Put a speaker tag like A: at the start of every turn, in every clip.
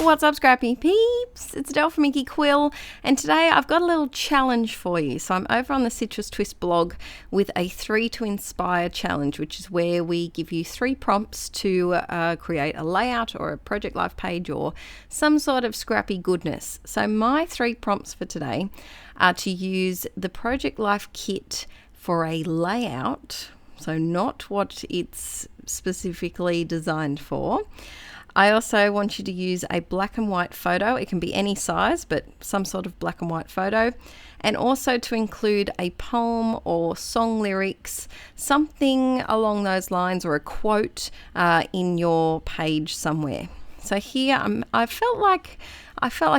A: What's up, Scrappy peeps? It's Adele from Inkie Quill, and today I've got a little challenge for you. So I'm over on the Citrus Twist blog with a 3 to Inspire challenge, which is where we give you 3 prompts to create a layout or a project life page or some sort of scrappy goodness. So my 3 prompts for today are to use the project life kit for a layout, so not what it's specifically designed for. I also want you to use a black and white photo. It can be any size, but some sort of black and white photo. And also to include a poem or song lyrics, something along those lines, or a quote in your page somewhere. So here I felt like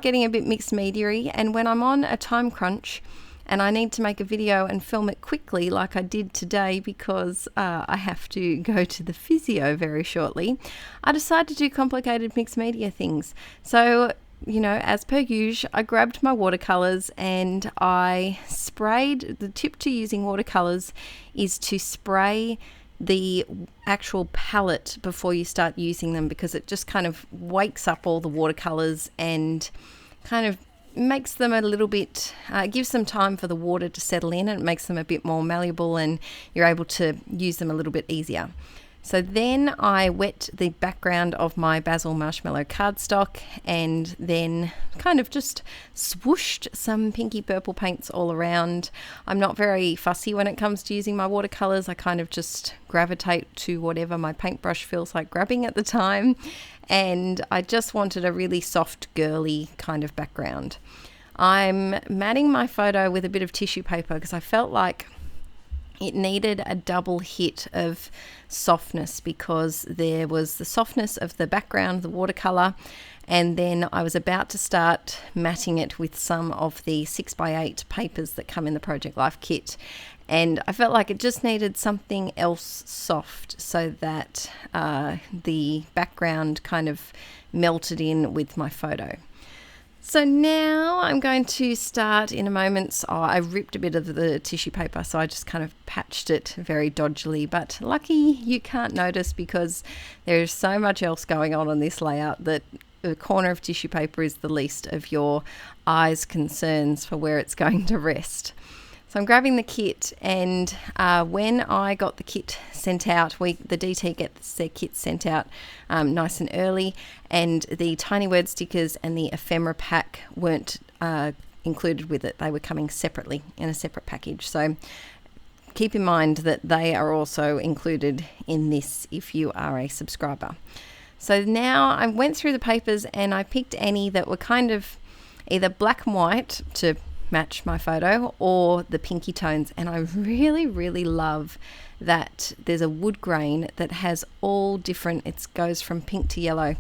A: getting a bit mixed media-y, and when I'm on a time crunch and I need to make a video and film it quickly like I did today because I have to go to the physio very shortly, I decided to do complicated mixed media things. So, you know, as per usual, I grabbed my watercolours and I sprayed. The tip to using watercolours is to spray the actual palette before you start using them, because it just kind of wakes up all the watercolours and kind of makes them a little bit, gives them time for the water to settle in, and it makes them a bit more malleable and you're able to use them a little bit easier. So then I wet the background of my basil marshmallow cardstock and then kind of just swooshed some pinky purple paints all around. I'm not very fussy when it comes to using my watercolors. I kind of just gravitate to whatever my paintbrush feels like grabbing at the time. And I just wanted a really soft, girly kind of background. I'm matting my photo with a bit of tissue paper because I felt like it needed a double hit of softness, because there was the softness of the background, the watercolor, and then I was about to start matting it with some of the 6x8 papers that come in the Project Life kit. And I felt like it just needed something else soft so that the background kind of melted in with my photo. So now I'm going to start in a moment. I ripped a bit of the tissue paper, so I just kind of patched it very dodgily, but lucky you can't notice because there's so much else going on this layout that the corner of tissue paper is the least of your eyes' concerns for where it's going to rest. So I'm grabbing the kit, and when I got the kit sent out, the DT gets their kit sent out nice and early, and the tiny word stickers and the ephemera pack weren't included with it. They were coming separately in a separate package. So keep in mind that they are also included in this if you are a subscriber. So now I went through the papers and I picked any that were kind of either black and white to match my photo or the pinky tones, and I really love that there's a wood grain that has all different, it goes from pink to yellow,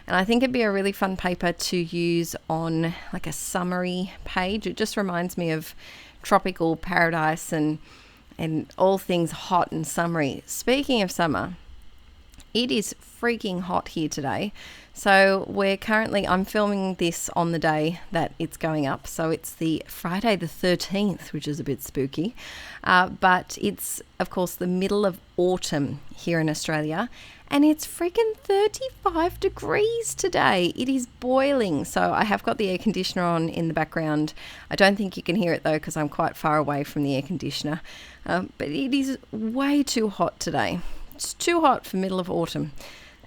A: and I think it'd be a really fun paper to use on like a summery page. It just reminds me of tropical paradise and all things hot and summery. Speaking of summer, it is freaking hot here today. So I'm filming this on the day that it's going up. So it's the Friday the 13th, which is a bit spooky. But it's, of course, the middle of autumn here in Australia. And it's freaking 35 degrees today. It is boiling. So I have got the air conditioner on in the background. I don't think you can hear it though, because I'm quite far away from the air conditioner. But it is way too hot today. It's too hot for middle of autumn.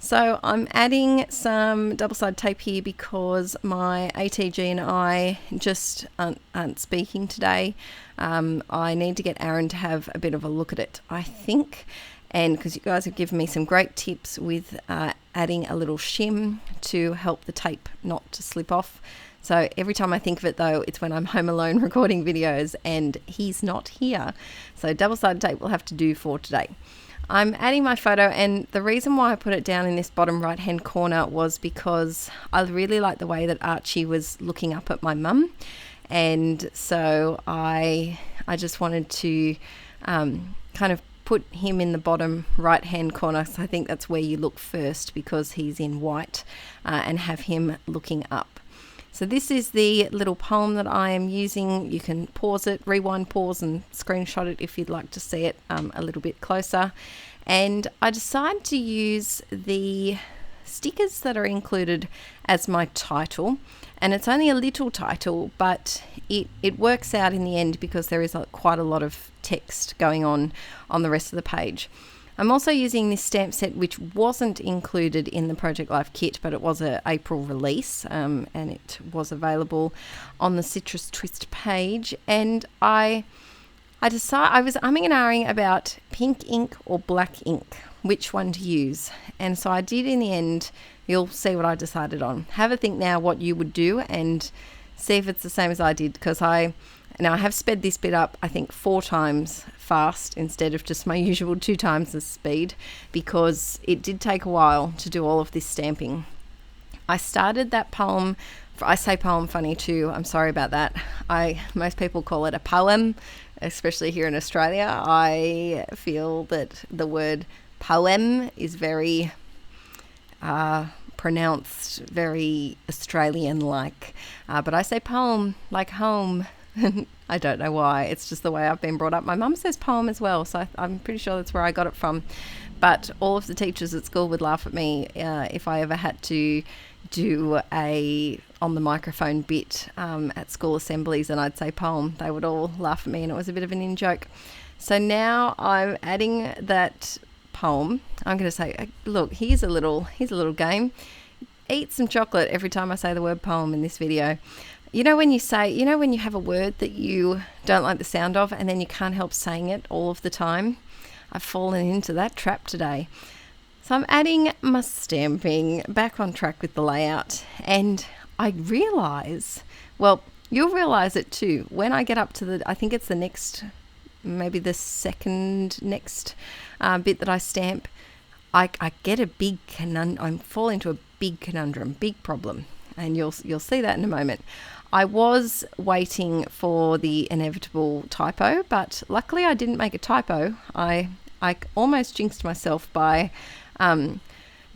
A: So I'm adding some double-sided tape here because my ATG and I just aren't speaking today. I need to get Aaron to have a bit of a look at it, I think. And because you guys have given me some great tips with adding a little shim to help the tape not to slip off. So every time I think of it though, it's when I'm home alone recording videos and he's not here. So double-sided tape will have to do for today. I'm adding my photo, and the reason why I put it down in this bottom right hand corner was because I really like the way that Archie was looking up at my mum, and so I just wanted to kind of put him in the bottom right hand corner. So I think that's where you look first because he's in white, and have him looking up. So this is the little poem that I am using. You can pause it, rewind, pause, and screenshot it if you'd like to see it a little bit closer. And I decided to use the stickers that are included as my title, and it's only a little title, but it works out in the end because there is quite a lot of text going on the rest of the page. I'm also using this stamp set, which wasn't included in the Project Life kit, but it was an April release, and it was available on the Citrus Twist page. And I was umming and ahhing about pink ink or black ink, which one to use. And so I did in the end. You'll see what I decided on. Have a think now what you would do and see if it's the same as I did, because I have sped this bit up, I think 4 times fast instead of just my usual 2 times the speed, because it did take a while to do all of this stamping. I started that poem, I say poem funny too, I'm sorry about that. Most people call it a poem, especially here in Australia. I feel that the word poem is very pronounced very Australian-like, but I say poem like home. I don't know why, it's just the way I've been brought up. My mum says poem as well, so I'm pretty sure that's where I got it from. But all of the teachers at school would laugh at me if I ever had to do a on the microphone bit at school assemblies and I'd say poem. They would all laugh at me, and it was a bit of an in-joke. So now I'm adding that poem. I'm going to say, look, here's a little game. Eat some chocolate every time I say the word poem in this video. You know when you have a word that you don't like the sound of and then you can't help saying it all of the time? I've fallen into that trap today. So I'm adding my stamping, back on track with the layout, and I realise, well, you'll realise it too, when I get up to I think it's the next, maybe the second next bit that I stamp, I get a big I fall into a big conundrum, big problem, and you'll see that in a moment. I was waiting for the inevitable typo, but luckily I didn't make a typo. I almost jinxed myself by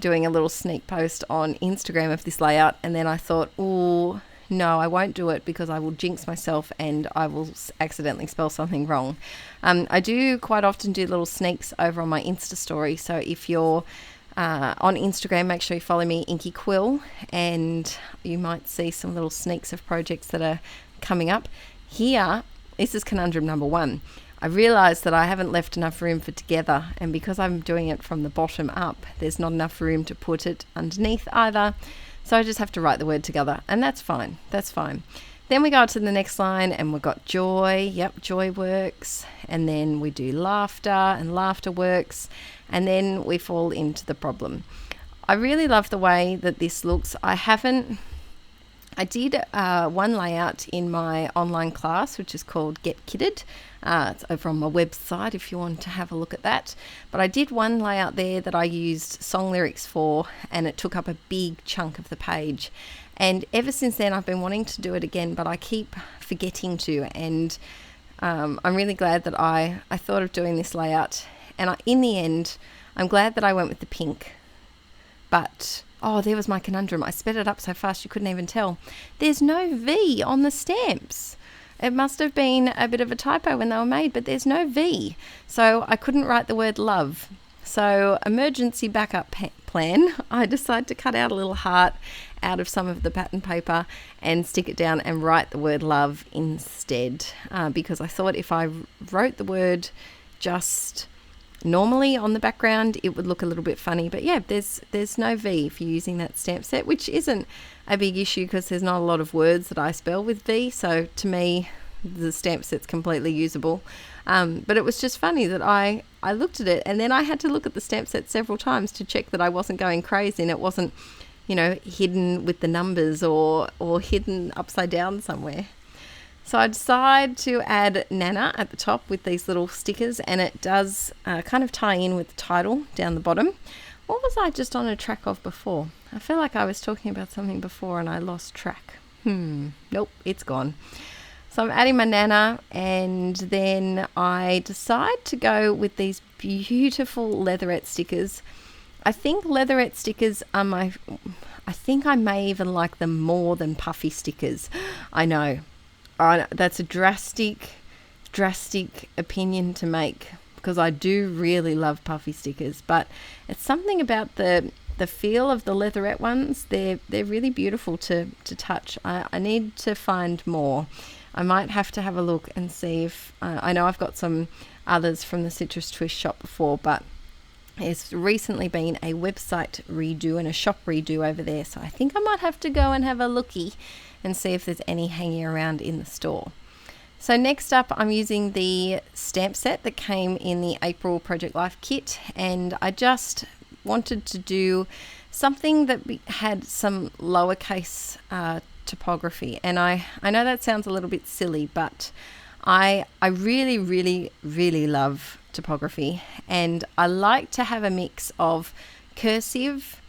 A: doing a little sneak post on Instagram of this layout, and then I thought, oh no, I won't do it because I will jinx myself and I will accidentally spell something wrong. I do quite often do little sneaks over on my Insta story, so if you're on Instagram, make sure you follow me, Inkie Quill, and you might see some little sneaks of projects that are coming up. Here, this is conundrum number 1. I realised that I haven't left enough room for together, and because I'm doing it from the bottom up, there's not enough room to put it underneath either. So I just have to write the word together, and that's fine. That's fine. Then we go to the next line, and we've got joy. Yep, joy works. And then we do laughter, and laughter works. And then we fall into the problem. I really love the way that this looks. I did one layout in my online class, which is called Get Kitted. It's over on my website if you want to have a look at that. But I did one layout there that I used song lyrics for, and it took up a big chunk of the page. And ever since then, I've been wanting to do it again, but I keep forgetting to. And I'm really glad that I thought of doing this layout. And in the end, I'm glad that I went with the pink. But oh, there was my conundrum. I sped it up so fast you couldn't even tell. There's no V on the stamps. It must have been a bit of a typo when they were made, but there's no V. So I couldn't write the word love. So emergency backup plan, I decided to cut out a little heart out of some of the pattern paper and stick it down and write the word love instead. Because I thought if I wrote the word just normally on the background, it would look a little bit funny. But yeah, there's no V if you're using that stamp set, which isn't a big issue because there's not a lot of words that I spell with V. So to me, the stamp set's completely usable. But it was just funny that I looked at it, and then I had to look at the stamp set several times to check that I wasn't going crazy and it wasn't, hidden with the numbers or hidden upside down somewhere. So I decided to add Nana at the top with these little stickers, and it does kind of tie in with the title down the bottom. What was I just on a track of before? I feel like I was talking about something before and I lost track. Nope, it's gone. So I'm adding my Nana, and then I decide to go with these beautiful leatherette stickers. I think leatherette stickers are I think I may even like them more than puffy stickers. I know. That's a drastic opinion to make because I do really love puffy stickers, but it's something about the the feel of the leatherette ones. They're really beautiful to touch. I need to find more. I might have to have a look and see if I know I've got some others from the Citrus Twist shop before, but there's recently been a website redo and a shop redo over there, so I think I might have to go and have a looky and see if there's any hanging around in the store. So next up, I'm using the stamp set that came in the April Project Life kit, and I just wanted to do something that had some lowercase typography. And I know that sounds a little bit silly, but I really, really, really love typography, and I like to have a mix of cursive,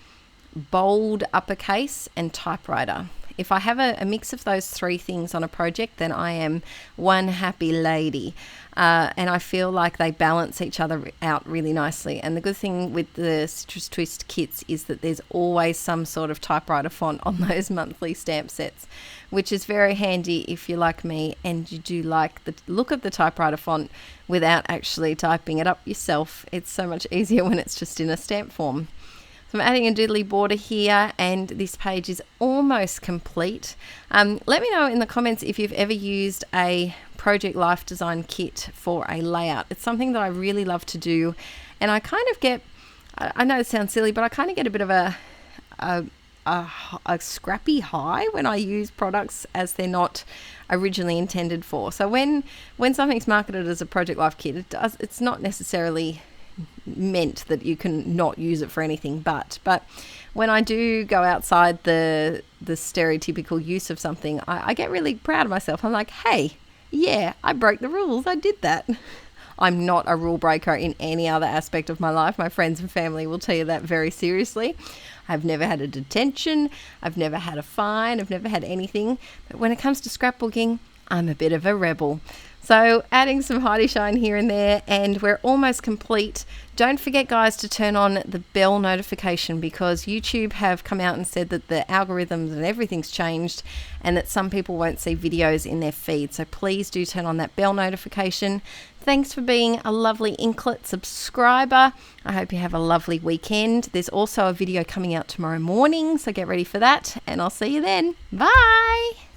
A: bold uppercase, and typewriter. If I have a mix of those three things on a project, then I am one happy lady. And I feel like they balance each other out really nicely. And the good thing with the Citrus Twist kits is that there's always some sort of typewriter font on those monthly stamp sets, which is very handy if you're like me and you do like the look of the typewriter font without actually typing it up yourself. It's so much easier when it's just in a stamp form. So I'm adding a doodly border here, and this page is almost complete. Let me know in the comments if you've ever used a Project Life design kit for a layout. It's something that I really love to do, and I kind of get, I know it sounds silly, but I kind of get a bit of a scrappy high when I use products as they're not originally intended for. So when something's marketed as a Project Life kit, it's not necessarily meant that you can not use it for anything, but when I do go outside the stereotypical use of something, I get really proud of myself. I'm like, hey, yeah, I broke the rules. I did that. I'm not a rule breaker in any other aspect of my life. My friends and family will tell you that very seriously. I've never had a detention. I've never had a fine. I've never had anything. But when it comes to scrapbooking, I'm a bit of a rebel. So adding some Heidi shine here and there, and we're almost complete. Don't forget, guys, to turn on the bell notification, because YouTube have come out and said that the algorithms and everything's changed and that some people won't see videos in their feed. So please do turn on that bell notification. Thanks for being a lovely Inklet subscriber. I hope you have a lovely weekend. There's also a video coming out tomorrow morning, so get ready for that, and I'll see you then. Bye!